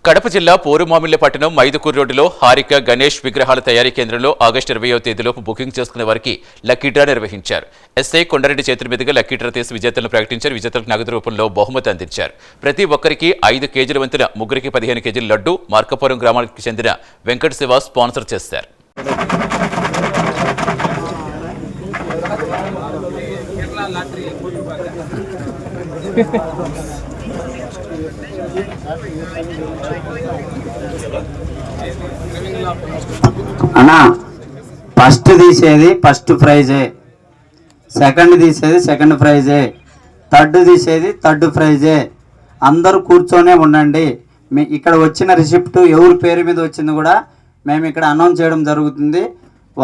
కడప జిల్లా పోరుమామిళ్ల పట్టణం మైదుకూరు రోడ్డులో హారిక గణేష్ విగ్రహాల తయారీ కేంద్రంలో ఆగస్టు 20వ తేదీలోపు బుకింగ్ చేసుకునే వారికి లక్కీ డ్రా నిర్వహించారు. ఎస్ఐ కొండారెడ్డి చేతుల మీదుగా లక్కీ డ్రా తీసి విజేతలను ప్రకటించారు. విజేతలకు నగదు రూపంలో బహుమతి అందించారు. ప్రతి ఒక్కరికి 5 కేజీల వంతున ముగ్గురికి 15 కేజీల లడ్డు మార్కపురం గ్రామానికి చెందిన వెంకట శివ స్పాన్సర్ చేశారు. అన్నా ఫస్ట్ తీసేది ఫస్ట్ ప్రైజే, సెకండ్ తీసేది సెకండ్ ప్రైజే, థర్డ్ తీసేది థర్డ్ ప్రైజే. అందరూ కూర్చొనే ఉండండి. ఇక్కడ వచ్చిన రిసిప్ట్ ఎవరి పేరు మీద వచ్చింది కూడా మేము ఇక్కడ అనౌన్స్ చేయడం జరుగుతుంది.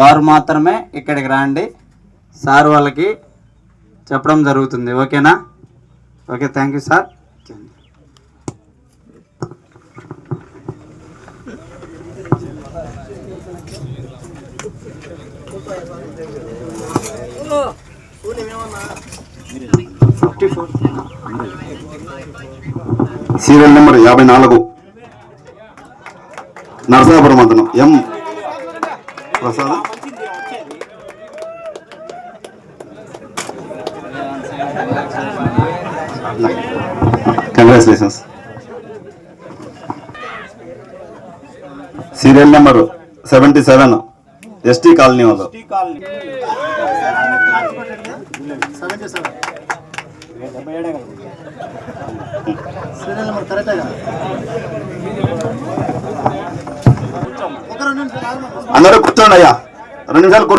వారు మాత్రమే ఇక్కడికి రండి, సార్ వాళ్ళకి చెప్పడం జరుగుతుంది. ఓకేనా? Okay, thank you sir. Serial number 54 Narasapuram మండలం M Prasad. Congratulations. Serial number 77 ST colony వాళ్ళు. అందరూ కూర్చోండి అయ్యా, 2 నిమిషాలు కూర్చోండి.